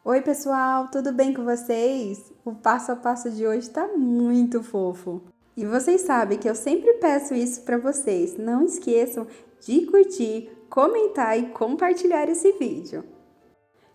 Oi, pessoal, tudo bem com vocês? O passo a passo de hoje tá muito fofo. E vocês sabem que eu sempre peço isso para vocês. Não esqueçam de curtir, comentar e compartilhar esse vídeo.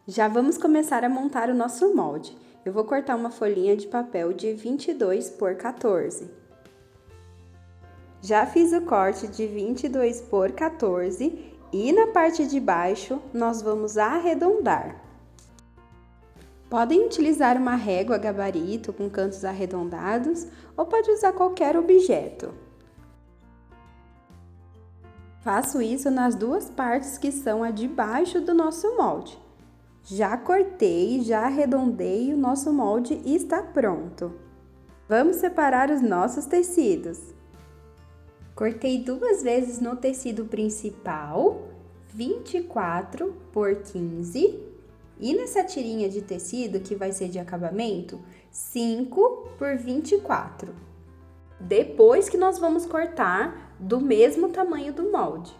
Já vamos começar a montar o nosso molde. Eu vou cortar uma folhinha de papel de 22 por 14. Já fiz o corte de 22 por 14 e na parte de baixo nós vamos arredondar. Podem utilizar uma régua gabarito com cantos arredondados ou pode usar qualquer objeto. Faço isso nas duas partes que são a de baixo do nosso molde. Já cortei, já arredondei e o nosso molde está pronto. Vamos separar os nossos tecidos. Cortei duas vezes no tecido principal, 24 por 15. E nessa tirinha de tecido, que vai ser de acabamento, 5 por 24. Depois que nós vamos cortar do mesmo tamanho do molde.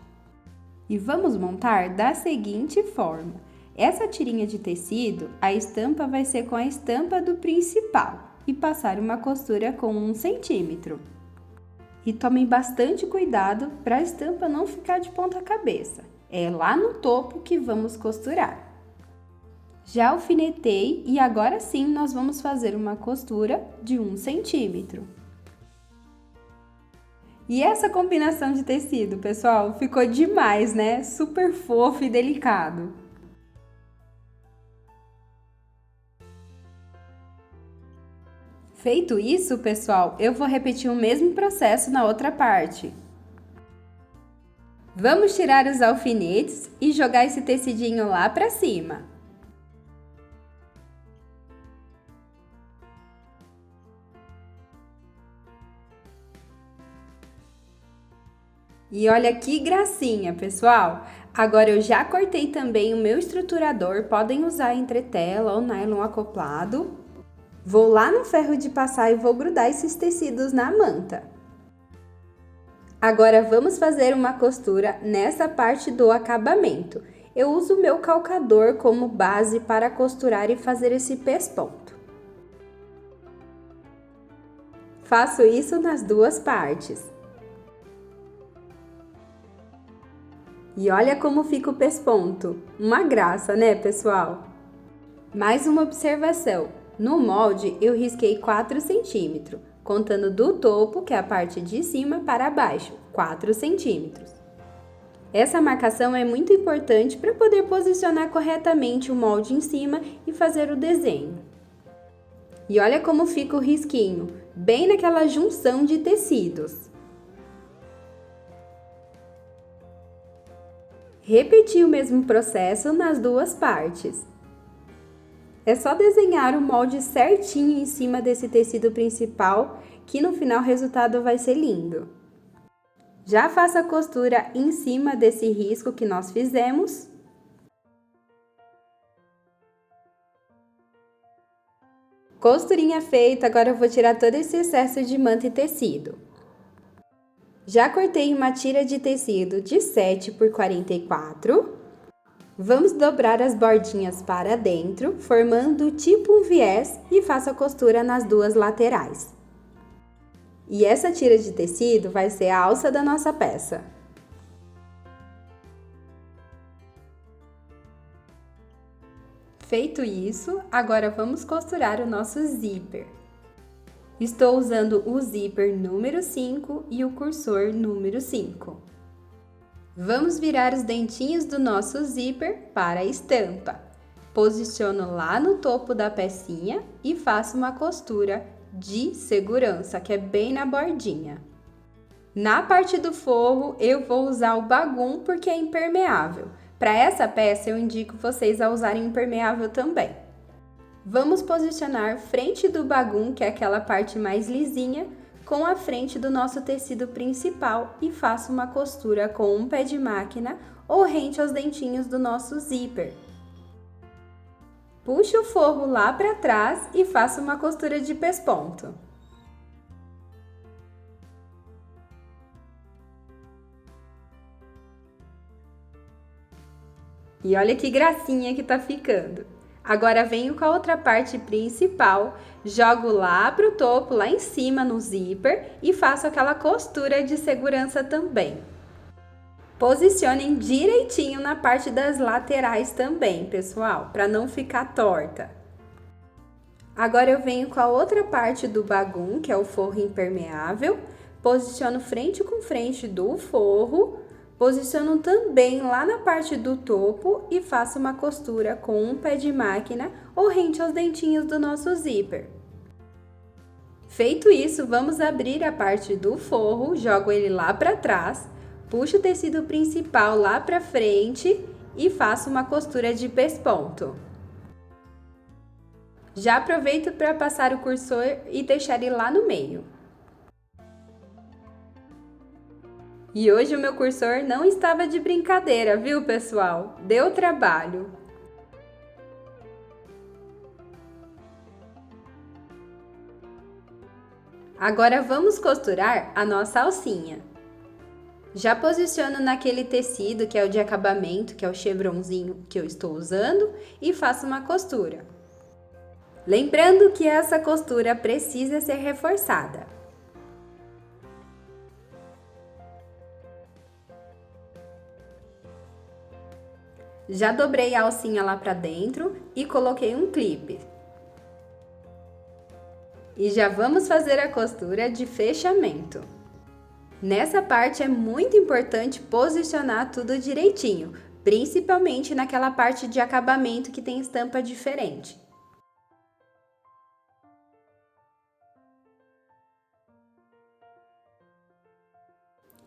E vamos montar da seguinte forma. Essa tirinha de tecido, a estampa vai ser com a estampa do principal e passar uma costura com 1 centímetro. E tomem bastante cuidado para a estampa não ficar de ponta cabeça. É lá no topo que vamos costurar. Já alfinetei e agora sim nós vamos fazer uma costura de 1 centímetro. E essa combinação de tecido, pessoal, ficou demais, né? Super fofo e delicado. Feito isso, pessoal, eu vou repetir o mesmo processo na outra parte. Vamos tirar os alfinetes e jogar esse tecidinho lá para cima. E olha que gracinha, pessoal! Agora eu já cortei também o meu estruturador, podem usar entretela ou nylon acoplado. Vou lá no ferro de passar e vou grudar esses tecidos na manta. Agora vamos fazer uma costura nessa parte do acabamento. Eu uso o meu calcador como base para costurar e fazer esse pesponto. Faço isso nas duas partes. E olha como fica o pesponto. Uma graça, né, pessoal? Mais uma observação. No molde, eu risquei 4 centímetros, contando do topo, que é a parte de cima, para baixo, 4 centímetros. Essa marcação é muito importante para poder posicionar corretamente o molde em cima e fazer o desenho. E olha como fica o risquinho, bem naquela junção de tecidos. Repeti o mesmo processo nas duas partes. É só desenhar o molde certinho em cima desse tecido principal, que no final o resultado vai ser lindo. Já faço a costura em cima desse risco que nós fizemos. Costurinha feita, agora eu vou tirar todo esse excesso de manta e tecido. Já cortei uma tira de tecido de 7 por 44. Vamos dobrar as bordinhas para dentro, formando tipo um viés e faço a costura nas duas laterais. E essa tira de tecido vai ser a alça da nossa peça. Feito isso, agora vamos costurar o nosso zíper. Estou usando o zíper número 5 e o cursor número 5. Vamos virar os dentinhos do nosso zíper para a estampa. Posiciono lá no topo da pecinha e faço uma costura de segurança, que é bem na bordinha. Na parte do forro, eu vou usar o bagum porque é impermeável. Para essa peça, eu indico vocês a usarem impermeável também. Vamos posicionar frente do bagum, que é aquela parte mais lisinha, com a frente do nosso tecido principal e faço uma costura com um pé de máquina ou rente aos dentinhos do nosso zíper. Puxo o forro lá para trás e faço uma costura de pesponto. E olha que gracinha que tá ficando! Agora venho com a outra parte principal, jogo lá pro topo, lá em cima no zíper e faço aquela costura de segurança também. Posicionem direitinho na parte das laterais também, pessoal, para não ficar torta. Agora eu venho com a outra parte do bagum, que é o forro impermeável, posiciono frente com frente do forro, posiciono também lá na parte do topo e faço uma costura com um pé de máquina ou rente aos dentinhos do nosso zíper. Feito isso, vamos abrir a parte do forro, jogo ele lá para trás, puxo o tecido principal lá para frente e faço uma costura de pesponto. Já aproveito para passar o cursor e deixar ele lá no meio. E hoje o meu cursor não estava de brincadeira, viu, pessoal? Deu trabalho. Agora vamos costurar a nossa alcinha. Já posiciono naquele tecido que é o de acabamento, que é o chevronzinho que eu estou usando, e faço uma costura. Lembrando que essa costura precisa ser reforçada. Já dobrei a alcinha lá para dentro e coloquei um clipe. E já vamos fazer a costura de fechamento. Nessa parte é muito importante posicionar tudo direitinho, principalmente naquela parte de acabamento que tem estampa diferente.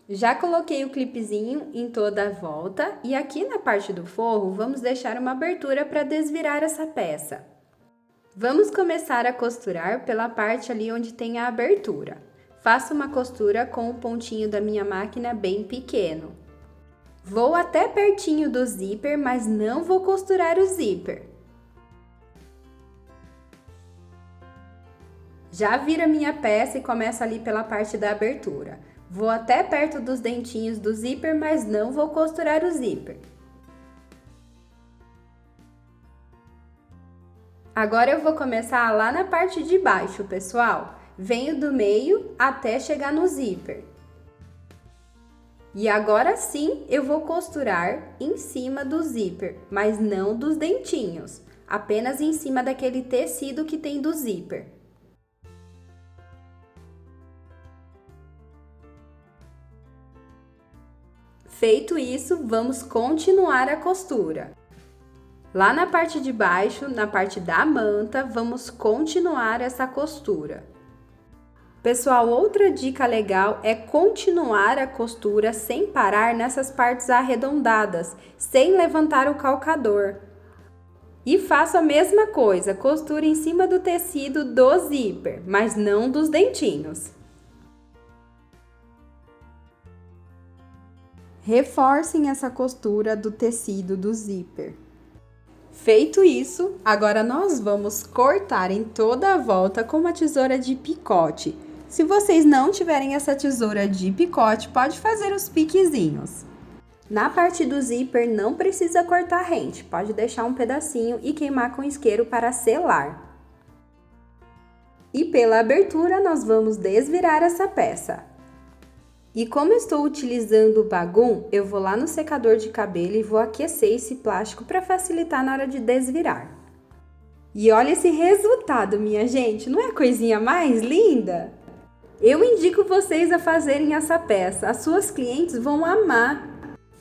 Já coloquei o clipezinho em toda a volta e aqui na parte do forro vamos deixar uma abertura para desvirar essa peça. Vamos começar a costurar pela parte ali onde tem a abertura. Faço uma costura com o pontinho da minha máquina bem pequeno. Vou até pertinho do zíper, mas não vou costurar o zíper. Já viro a minha peça e começo ali pela parte da abertura. Vou até perto dos dentinhos do zíper, mas não vou costurar o zíper. Agora eu vou começar lá na parte de baixo, pessoal. Venho do meio até chegar no zíper. E agora sim eu vou costurar em cima do zíper, mas não dos dentinhos, apenas em cima daquele tecido que tem do zíper. Feito isso, vamos continuar a costura. Lá na parte de baixo, na parte da manta, vamos continuar essa costura. Pessoal, outra dica legal é continuar a costura sem parar nessas partes arredondadas, sem levantar o calcador. E faço a mesma coisa, costura em cima do tecido do zíper, mas não dos dentinhos. Reforcem essa costura do tecido do zíper. Feito isso, agora nós vamos cortar em toda a volta com uma tesoura de picote. Se vocês não tiverem essa tesoura de picote, pode fazer os piquezinhos. Na parte do zíper não precisa cortar rente, pode deixar um pedacinho e queimar com isqueiro para selar. E pela abertura nós vamos desvirar essa peça. E como eu estou utilizando o bagum, eu vou lá no secador de cabelo e vou aquecer esse plástico para facilitar na hora de desvirar. E olha esse resultado, minha gente, não é a coisinha mais linda? Eu indico vocês a fazerem essa peça, as suas clientes vão amar.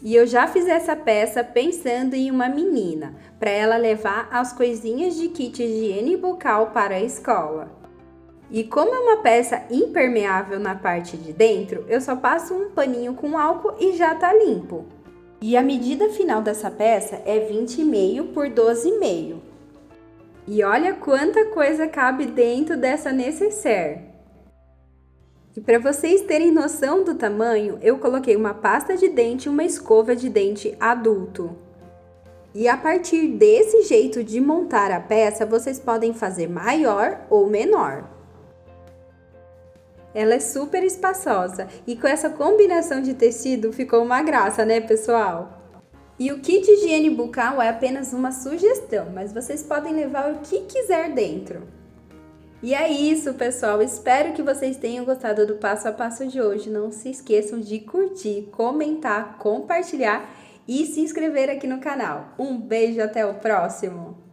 E eu já fiz essa peça pensando em uma menina, para ela levar as coisinhas de kit higiene bucal para a escola. E como é uma peça impermeável na parte de dentro, eu só passo um paninho com álcool e já tá limpo. E a medida final dessa peça é 20,5 por 12,5. E olha quanta coisa cabe dentro dessa nécessaire. E para vocês terem noção do tamanho, eu coloquei uma pasta de dente e uma escova de dente adulto. E a partir desse jeito de montar a peça, vocês podem fazer maior ou menor. Ela é super espaçosa e com essa combinação de tecido ficou uma graça, né, pessoal? E o kit de higiene bucal é apenas uma sugestão, mas vocês podem levar o que quiser dentro. E é isso, pessoal. Espero que vocês tenham gostado do passo a passo de hoje. Não se esqueçam de curtir, comentar, compartilhar e se inscrever aqui no canal. Um beijo, até o próximo!